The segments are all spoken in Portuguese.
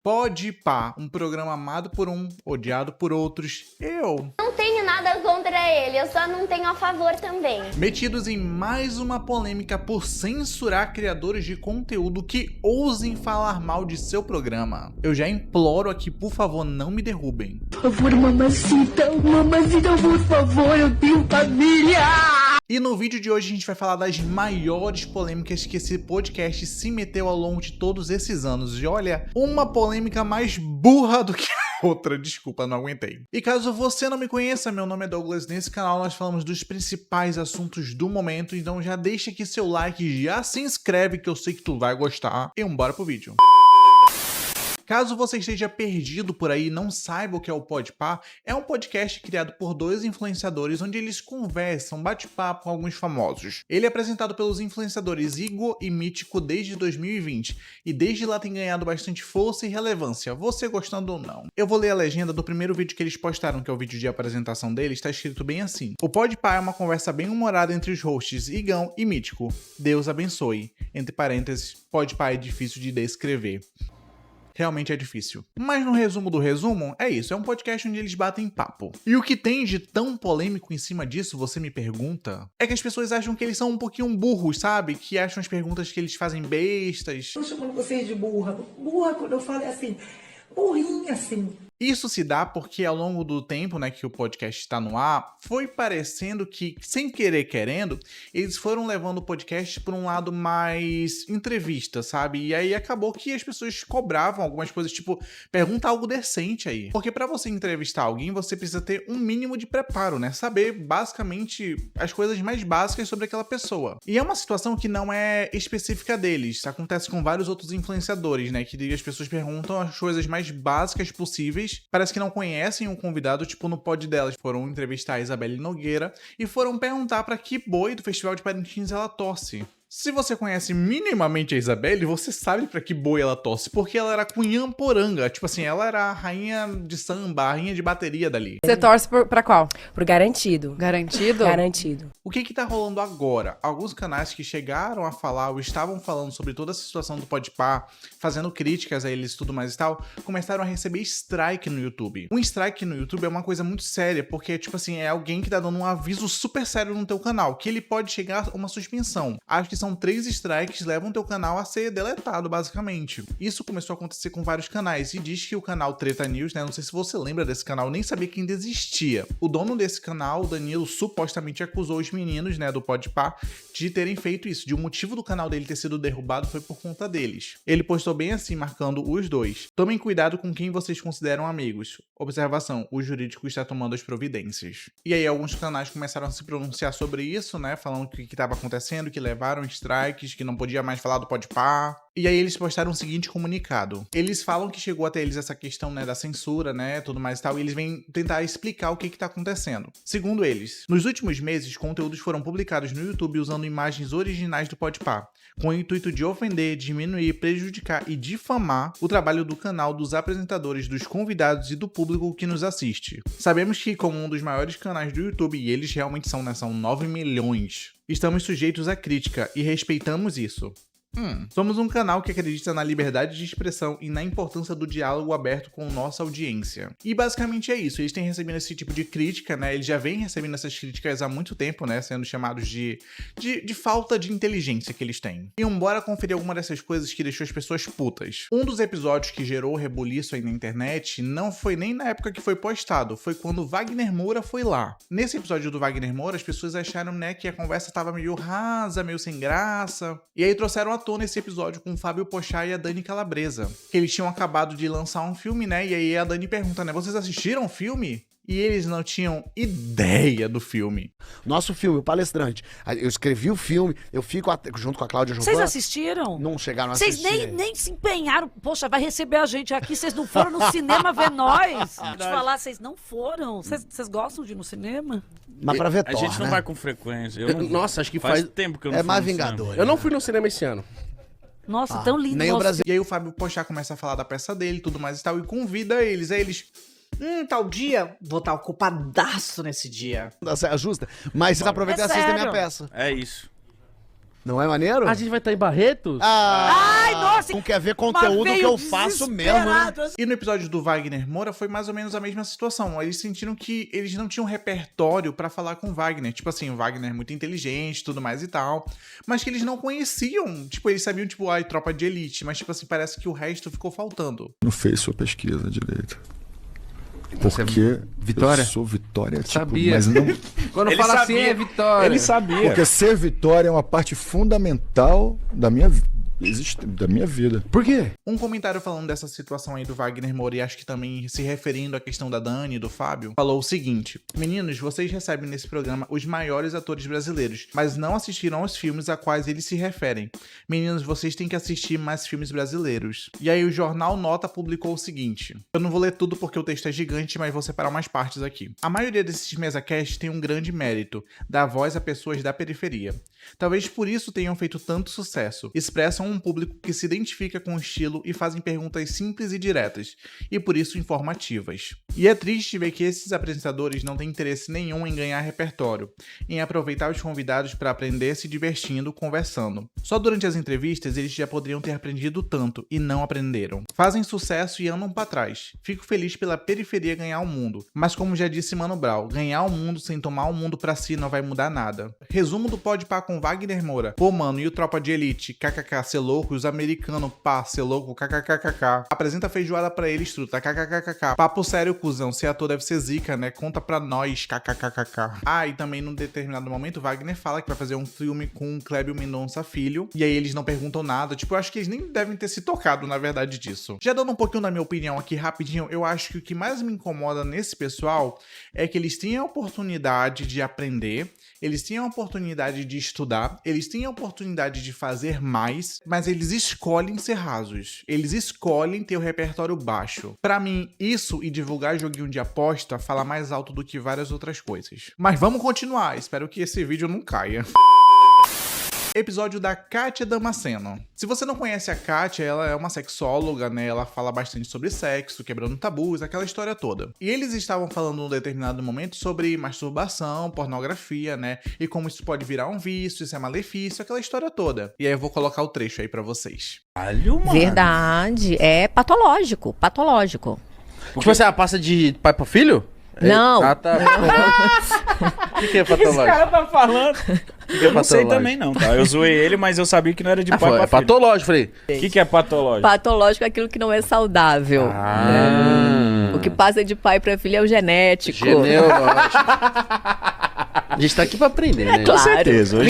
Podpah, um programa amado por um, odiado por outros. Eu. Não tenho nada contra ele, eu só não tenho a favor também. Metidos em mais uma polêmica por censurar criadores de conteúdo que ousem falar mal de seu programa. Eu já imploro aqui, por favor, não me derrubem. Por favor, mamacita, por favor, eu tenho família! E no vídeo de hoje a gente vai falar das maiores polêmicas que esse podcast se meteu ao longo de todos esses anos. E olha, uma polêmica mais burra do que a outra, desculpa, não aguentei. E caso você não me conheça, meu nome é Douglas. Nesse canal nós falamos dos principais assuntos do momento, então já deixa aqui seu like, já se inscreve que eu sei que tu vai gostar. E bora pro vídeo. Caso você esteja perdido por aí e não saiba o que é o Podpah, é um podcast criado por dois influenciadores onde eles conversam, bate-papo com alguns famosos. Ele é apresentado pelos influenciadores Igor e Mítico desde 2020 e desde lá tem ganhado bastante força e relevância, você gostando ou não. Eu vou ler a legenda do primeiro vídeo que eles postaram, que é o vídeo de apresentação deles, está escrito bem assim: o Podpah é uma conversa bem humorada entre os hosts Igão e Mítico. Deus abençoe. Entre parênteses, Podpah é difícil de descrever. Realmente é difícil. Mas no resumo do resumo, é isso. É um podcast onde eles batem papo. E o que tem de tão polêmico em cima disso, você me pergunta, é que as pessoas acham que eles são um pouquinho burros, sabe? Que acham as perguntas que eles fazem bestas. Tô chamando vocês de burra. Burra quando eu falo é assim, burrinha assim. Isso se dá porque ao longo do tempo, né, que o podcast está no ar, foi parecendo que, sem querer querendo, eles foram levando o podcast por um lado mais entrevista, sabe? E aí acabou que as pessoas cobravam algumas coisas, tipo, pergunta algo decente aí. Porque pra você entrevistar alguém, você precisa ter um mínimo de preparo, né? Saber, basicamente, as coisas mais básicas sobre aquela pessoa. E é uma situação que não é específica deles. Acontece com vários outros influenciadores, né? Que as pessoas perguntam as coisas mais básicas possíveis. Parece que não conhecem o convidado, tipo no pod delas. Foram entrevistar a Isabelle Nogueira e foram perguntar pra que boi do Festival de Parintins ela torce. Se você conhece minimamente a Isabelle, você sabe pra que boi ela torce, porque ela era Cunhamporanga, tipo assim, ela era a rainha de samba, a rainha de bateria dali. Você torce pra qual? Pro garantido. Garantido? Garantido. O que tá rolando agora? Alguns canais que chegaram a falar ou estavam falando sobre toda essa situação do Podpah, fazendo críticas a eles e tudo mais e tal, começaram a receber strike no YouTube. Um strike no YouTube é uma coisa muito séria, porque, tipo assim, é alguém que tá dando um aviso super sério no teu canal, que ele pode chegar a uma suspensão. Acho que são 3 strikes levam teu canal a ser deletado, basicamente. Isso começou a acontecer com vários canais, e diz que o canal Treta News, né, não sei se você lembra desse canal, nem sabia que ainda existia. O dono desse canal, o Danilo, supostamente acusou os meninos, né, do Podpah, de terem feito isso, de o motivo do canal dele ter sido derrubado foi por conta deles. Ele postou bem assim, marcando os dois: tomem cuidado com quem vocês consideram amigos. Observação, o jurídico está tomando as providências. E aí alguns canais começaram a se pronunciar sobre isso, né, falando o que estava acontecendo, que levaram strikes, que não podia mais falar do Podpah. E aí eles postaram o seguinte comunicado. Eles falam que chegou até eles essa questão, né, da censura, né, tudo mais e tal, e eles vêm tentar explicar o que tá acontecendo. Segundo eles, nos últimos meses, conteúdos foram publicados no YouTube usando imagens originais do Podpah, com o intuito de ofender, diminuir, prejudicar e difamar o trabalho do canal, dos apresentadores, dos convidados e do público que nos assiste. Sabemos que, como um dos maiores canais do YouTube, e eles realmente são, né, são 9 milhões, estamos sujeitos à crítica e respeitamos isso. Somos um canal que acredita na liberdade de expressão e na importância do diálogo aberto com nossa audiência. E basicamente é isso, eles têm recebido esse tipo de crítica, né, eles já vêm recebendo essas críticas há muito tempo, né, sendo chamados de falta de inteligência que eles têm. E bora conferir alguma dessas coisas que deixou as pessoas putas. Um dos episódios que gerou rebuliço aí na internet não foi nem na época que foi postado, foi quando o Wagner Moura foi lá. Nesse episódio do Wagner Moura, as pessoas acharam, né, que a conversa tava meio rasa, meio sem graça, e aí trouxeram à tona esse episódio com o Fábio Pochá e a Dani Calabresa, que eles tinham acabado de lançar um filme, né, e aí a Dani pergunta, né, vocês assistiram o filme? E eles não tinham ideia do filme. Nosso filme, o Palestrante. Eu escrevi o filme, eu fico junto com a Cláudia Jovan. Vocês assistiram? Não chegaram a assistir. Vocês nem se empenharam. Poxa, vai receber a gente aqui. Vocês não foram no cinema ver nós. Vou te falar, vocês não foram. Vocês gostam de ir no cinema? Mas pra ver A gente não vai com frequência. Nossa, acho que faz tempo que eu não É fui mais no cinema. Vingador. Eu não fui no cinema esse ano. Nossa, tão lindo. Nem o Brasil. E aí o Fábio Pochá começa a falar da peça dele e tudo mais e tal, e convida eles. Aí eles... tal dia, vou estar ocupadaço nesse dia. Justa. Mas vocês aproveitam e assistem a minha sério. peça. É isso. Não é maneiro? A gente vai estar em Barretos? Ai, nossa! Não quer ver Mas conteúdo veio que eu faço mesmo, né? desesperado, assim. E no episódio do Wagner Moura foi mais ou menos a mesma situação. Eles sentiram que eles não tinham repertório pra falar com o Wagner. Tipo assim, o Wagner é muito inteligente, tudo mais e tal. Mas que eles não conheciam. Tipo, eles sabiam, tipo, Tropa de Elite. Mas, tipo assim, parece que o resto ficou faltando. Não fez sua pesquisa direito. Você Porque Vitória? eu sou Vitória, tipo, Sabia. mas não... Quando fala assim é Vitória. Ele sabia. Porque ser Vitória é uma parte fundamental da minha vida. Por quê? Um comentário falando dessa situação aí do Wagner Moura e acho que também se referindo à questão da Dani e do Fábio, falou o seguinte: meninos, vocês recebem nesse programa os maiores atores brasileiros, mas não assistiram aos filmes a quais eles se referem. Meninos, vocês têm que assistir mais filmes brasileiros. E aí o jornal Nota publicou o seguinte: eu não vou ler tudo porque o texto é gigante, mas vou separar umas partes aqui. A maioria desses MesaCast tem um grande mérito, dar voz a pessoas da periferia. Talvez por isso tenham feito tanto sucesso. Expressam um público que se identifica com o estilo e fazem perguntas simples e diretas, e por isso informativas. E é triste ver que esses apresentadores não têm interesse nenhum em ganhar repertório, em aproveitar os convidados para aprender se divertindo, conversando. Só durante as entrevistas eles já poderiam ter aprendido tanto, e não aprenderam. Fazem sucesso e andam para trás. Fico feliz pela periferia ganhar o mundo, mas como já disse Mano Brown, ganhar o mundo sem tomar o mundo pra si não vai mudar nada. Resumo do Podpah com Wagner Moura: pô, mano, e o Tropa de Elite? KKK, cê louco, e os americanos, pá, cê louco, kkkk. Apresenta feijoada pra eles, truta, kkkk. Papo sério, cuzão, ser ator deve ser zica, né? Conta pra nós, kkkk. Ah, e também num determinado momento, Wagner fala que vai fazer um filme com o Clébio Mendonça Filho, e aí eles não perguntam nada. Tipo, eu acho que eles nem devem ter se tocado, na verdade, disso. Já dando um pouquinho da minha opinião aqui, rapidinho, eu acho que o que mais me incomoda nesse pessoal é que eles têm a oportunidade de aprender, eles têm a oportunidade de estudar, eles têm a oportunidade de fazer mais, mas eles escolhem ser rasos. Eles escolhem ter o repertório baixo. Pra mim, isso e divulgar joguinho de aposta fala mais alto do que várias outras coisas. Mas vamos continuar, espero que esse vídeo não caia. Episódio da Kátia Damasceno. Se você não conhece a Kátia, ela é uma sexóloga, né? Ela fala bastante sobre sexo, quebrando tabus, aquela história toda. E eles estavam falando num determinado momento sobre masturbação, pornografia, né? E como isso pode virar um vício, isso é malefício, aquela história toda. E aí eu vou colocar o trecho aí pra vocês. Verdade, é patológico, patológico. Tipo assim, a passa de pai pra filho? Não. Ah, tá. O que é patológico? Esse cara tá falando. Eu não sei também não, tá? Eu zoei ele, mas eu sabia que não era de pai pra filho. É patológico, falei. O que é patológico? Patológico é aquilo que não é saudável. Ah. O que passa de pai pra filho é o genético. Genealógico. A gente tá aqui pra aprender, né? Claro. Com certeza.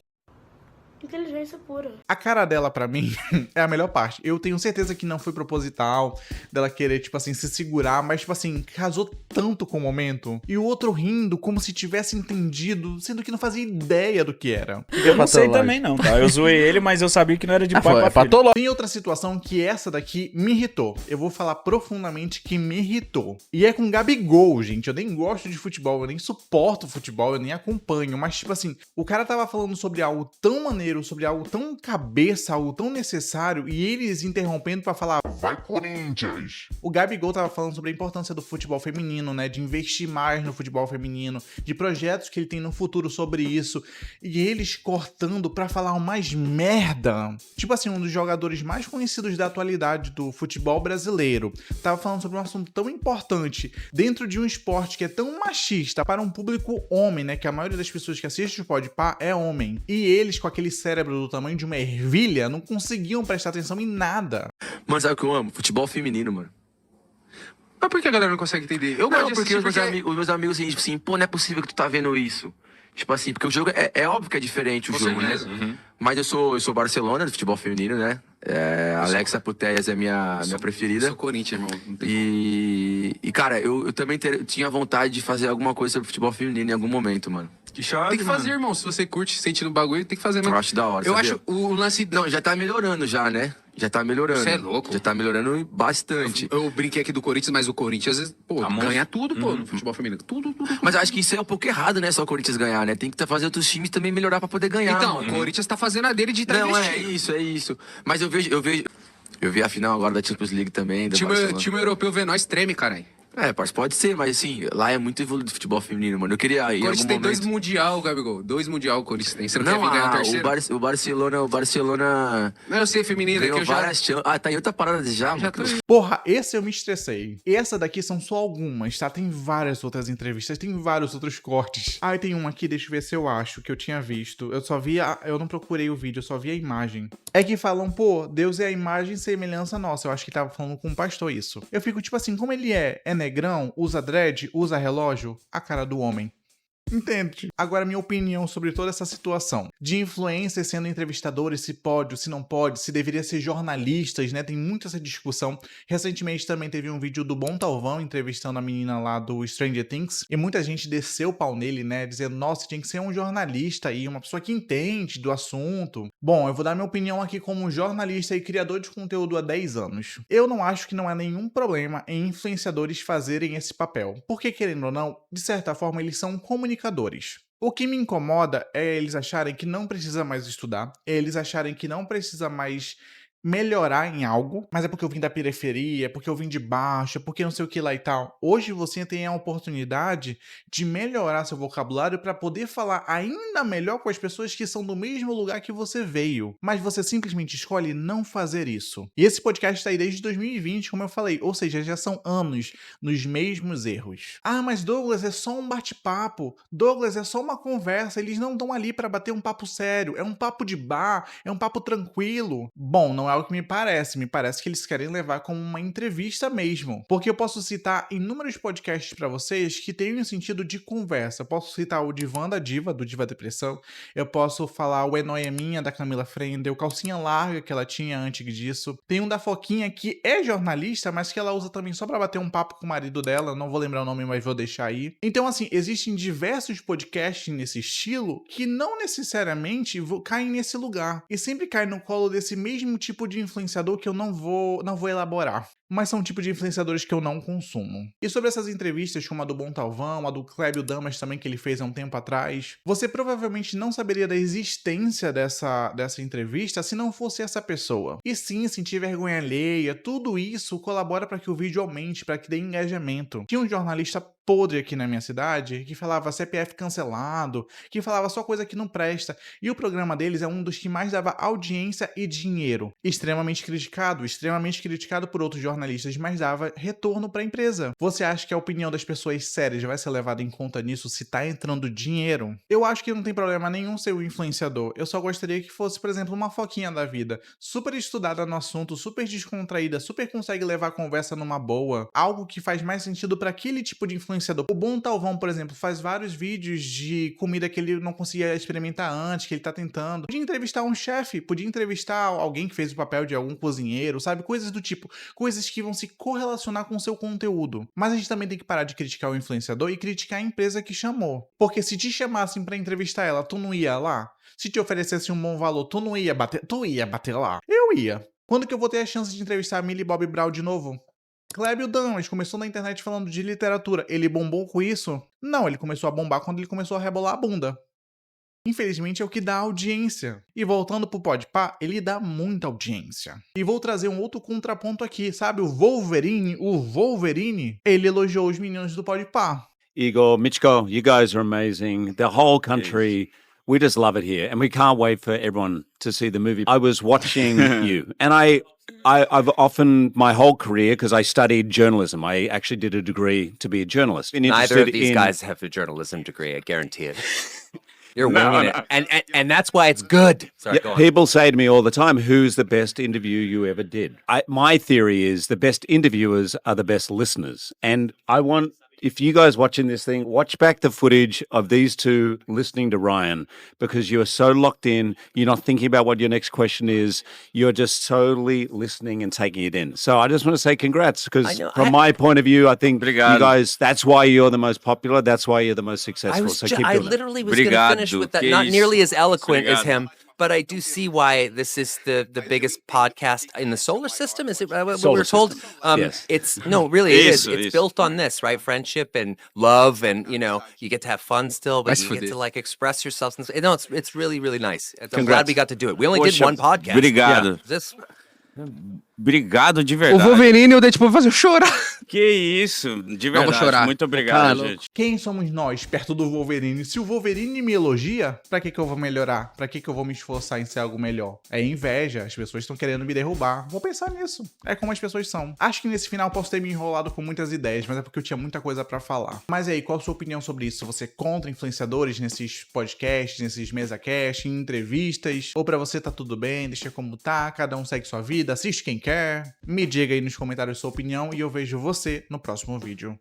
Inteligência pura. A cara dela, pra mim, é a melhor parte. Eu tenho certeza que não foi proposital dela querer, tipo assim, se segurar, mas, tipo assim, casou tanto com o momento. E o outro rindo como se tivesse entendido, sendo que não fazia ideia do que era. Eu não sei também não, tá? Eu zoei ele, mas eu sabia que não era de pai pra filho. Patológico. Tem outra situação que essa daqui me irritou. Eu vou falar profundamente que me irritou. E é com Gabigol, gente. Eu nem gosto de futebol, eu nem suporto futebol, eu nem acompanho. Mas, tipo assim, o cara tava falando sobre algo tão maneiro, sobre algo tão cabeça, algo tão necessário, e eles interrompendo pra falar vai Corinthians. O Gabigol tava falando sobre a importância do futebol feminino, né, de investir mais no futebol feminino, de projetos que ele tem no futuro sobre isso, e eles cortando pra falar o mais merda. Tipo assim, um dos jogadores mais conhecidos da atualidade do futebol brasileiro tava falando sobre um assunto tão importante dentro de um esporte que é tão machista para um público homem, né, que a maioria das pessoas que assistem o Podpah é homem, e eles com aquele cérebro do tamanho de uma ervilha não conseguiam prestar atenção em nada. Mano, sabe o que eu amo? Futebol feminino, mano. Mas por que a galera não consegue entender? Eu gosto porque os meus amigos assim, tipo assim, pô, não é possível que tu tá vendo isso. Tipo assim, porque o jogo é óbvio que é diferente o jogo, né? Uhum. Mas eu sou Barcelona, do futebol feminino, né? Alexa Putellas é minha preferida. Eu sou Corinthians, irmão. E cara, eu também tinha vontade de fazer alguma coisa sobre futebol feminino em algum momento, mano. Que chave, tem que fazer, mano. Irmão. Se você curte, sentindo o bagulho, tem que fazer, né? Eu acho da hora, eu acho o lance... Não, já tá melhorando já, né? Já tá melhorando. Você é louco? Já tá melhorando bastante. Eu brinquei aqui do Corinthians, mas o Corinthians, pô, ganha tudo, pô, no futebol feminino. Tudo. Mas eu acho que isso é um pouco errado, né? Só o Corinthians ganhar, né? Tem que fazer outros times também melhorar pra poder ganhar. Então, mano. O Corinthians tá fazendo a dele de travesti. Não, é isso. Mas eu vi a final agora da Champions League também, da time europeu vê nós treme, caralho. Pode ser, mas assim, lá é muito evoluído o futebol feminino, mano. Eu queria ir em Corinthians algum tem momento... 2 mundial, Gabigol. 2 mundial o Corinthians tem. Você não, Não, quer vir ganhar o terceiro? o Barcelona... Não, eu sei, feminino. Ganhou que eu já... várias tá em outra parada já, mano. Porra, esse eu me estressei. Essa daqui são só algumas, tá? Tem várias outras entrevistas, tem vários outros cortes. Ah, tem um aqui, deixa eu ver se eu acho, que eu tinha visto. Eu não procurei o vídeo, eu só vi a imagem. É que falam, pô, Deus é a imagem e semelhança nossa. Eu acho que tava falando com um pastor isso. Eu fico tipo assim, como ele é negrão, usa dread, usa relógio, a cara do homem. Entende? Agora, minha opinião sobre toda essa situação. De influencers sendo entrevistadores, se pode ou se não pode, se deveria ser jornalistas, né? Tem muito essa discussão. Recentemente também teve um vídeo do Bom Talvão entrevistando a menina lá do Stranger Things. E muita gente desceu o pau nele, né? Dizendo, nossa, tinha que ser um jornalista aí, uma pessoa que entende do assunto. Bom, eu vou dar minha opinião aqui como jornalista e criador de conteúdo há 10 anos. Eu não acho que não há nenhum problema em influenciadores fazerem esse papel. Porque, querendo ou não, de certa forma, eles são comunicadores. O que me incomoda é eles acharem que não precisa mais estudar, é eles acharem que não precisa mais melhorar em algo, mas é porque eu vim da periferia, é porque eu vim de baixo, é porque não sei o que lá e tal. Hoje você tem a oportunidade de melhorar seu vocabulário para poder falar ainda melhor com as pessoas que são do mesmo lugar que você veio, mas você simplesmente escolhe não fazer isso. E esse podcast está aí desde 2020, como eu falei, ou seja, já são anos nos mesmos erros. Ah, mas Douglas, é só um bate-papo, Douglas, é só uma conversa, eles não estão ali para bater um papo sério, é um papo de bar, é um papo tranquilo. Bom, não é o que me parece que eles querem levar como uma entrevista mesmo, porque eu posso citar inúmeros podcasts pra vocês que têm um sentido de conversa. Eu posso citar o Divã da Diva, do Diva Depressão, eu posso falar o É Nóia Minha, da Camila Frendel, Calcinha Larga, que ela tinha antes disso, tem um da Foquinha, que é jornalista, mas que ela usa também só pra bater um papo com o marido dela, não vou lembrar o nome, mas vou deixar aí. Então, assim, existem diversos podcasts nesse estilo que não necessariamente caem nesse lugar, e sempre caem no colo desse mesmo tipo de influenciador que eu não vou elaborar. Mas são tipos de influenciadores que eu não consumo. E sobre essas entrevistas, como a do Bom Talvão, a do Clébio Damas também, que ele fez há um tempo atrás, você provavelmente não saberia da existência dessa entrevista se não fosse essa pessoa. E sim, sentir vergonha alheia, tudo isso colabora para que o vídeo aumente, para que dê engajamento. Tinha um jornalista podre aqui na minha cidade, que falava CPF cancelado, que falava só coisa que não presta, e o programa deles é um dos que mais dava audiência e dinheiro. Extremamente criticado por outros jornalistas, mas dava retorno para a empresa. Você acha que a opinião das pessoas sérias vai ser levada em conta nisso se tá entrando dinheiro? Eu acho que não tem problema nenhum ser um influenciador, eu só gostaria que fosse, por exemplo, uma Foquinha da vida, super estudada no assunto, super descontraída, super consegue levar a conversa numa boa, algo que faz mais sentido para aquele tipo de influenciador. O Bom Talvão, por exemplo, faz vários vídeos de comida que ele não conseguia experimentar antes, que ele tá tentando. Podia entrevistar um chefe, podia entrevistar alguém que fez o papel de algum cozinheiro, sabe? Coisas do tipo, coisas que vão se correlacionar com o seu conteúdo. Mas a gente também tem que parar de criticar o influenciador e criticar a empresa que chamou. Porque se te chamassem pra entrevistar ela, tu não ia lá? Se te oferecesse um bom valor, tu não ia bater? Tu ia bater lá? Eu ia. Quando que eu vou ter a chance de entrevistar a Millie Bobby Brown de novo? Clébio Damas começou na internet falando de literatura. Ele bombou com isso? Não, ele começou a bombar quando ele começou a rebolar a bunda. Infelizmente é o que dá audiência. E voltando pro Podpah, ele dá muita audiência. E vou trazer um outro contraponto aqui, sabe? O Wolverine, ele elogiou os meninos do Podpah. Igor, Michko, you guys are amazing. The whole country, we just love it here. And we can't wait for everyone to see the movie. I was watching you, and I've often, my whole career, because I studied journalism, I actually did a degree to be a journalist. Neither of these guys have a journalism degree, I guarantee it. You're winging it. And that's why it's good. Sorry, go on. People say to me all the time, who's the best interview you ever did? My theory is the best interviewers are the best listeners. And I want, if you guys watching this thing, watch back the footage of these two listening to Ryan, because you are so locked in. You're not thinking about what your next question is. You're just totally listening and taking it in. So I just want to say congrats, because from my point of view, I think you guys, that's why you're the most popular. That's why you're the most successful. So keep doing I literally was going to finish with that. Not nearly as eloquent as him. But I do see why this is the biggest podcast in the solar system. Is it what we're told? Yes. It's no, really, it is. It's built on this, right? Friendship and love, and you get to have fun still, but you get to like express yourself. No, it's really, really nice. I'm glad we got to do it. We only did one podcast. Obrigado. This Obrigado de verdade. O Wolverine, o Deadpool vai fazer eu chorar. Que isso, de verdade. vou chorar. Muito obrigado, gente. Quem somos nós perto do Wolverine? Se o Wolverine me elogia, pra que eu vou melhorar? Pra que eu vou me esforçar em ser algo melhor? É inveja, as pessoas estão querendo me derrubar. Vou pensar nisso. É como as pessoas são. Acho que nesse final posso ter me enrolado com muitas ideias, mas é porque eu tinha muita coisa pra falar. Mas e aí, qual a sua opinião sobre isso? Você é contra influenciadores nesses podcasts, nesses mesa-cast, em entrevistas? Ou pra você tá tudo bem, deixa como tá, cada um segue sua vida, assiste quem quer? Me diga aí nos comentários sua opinião e eu vejo você no próximo vídeo.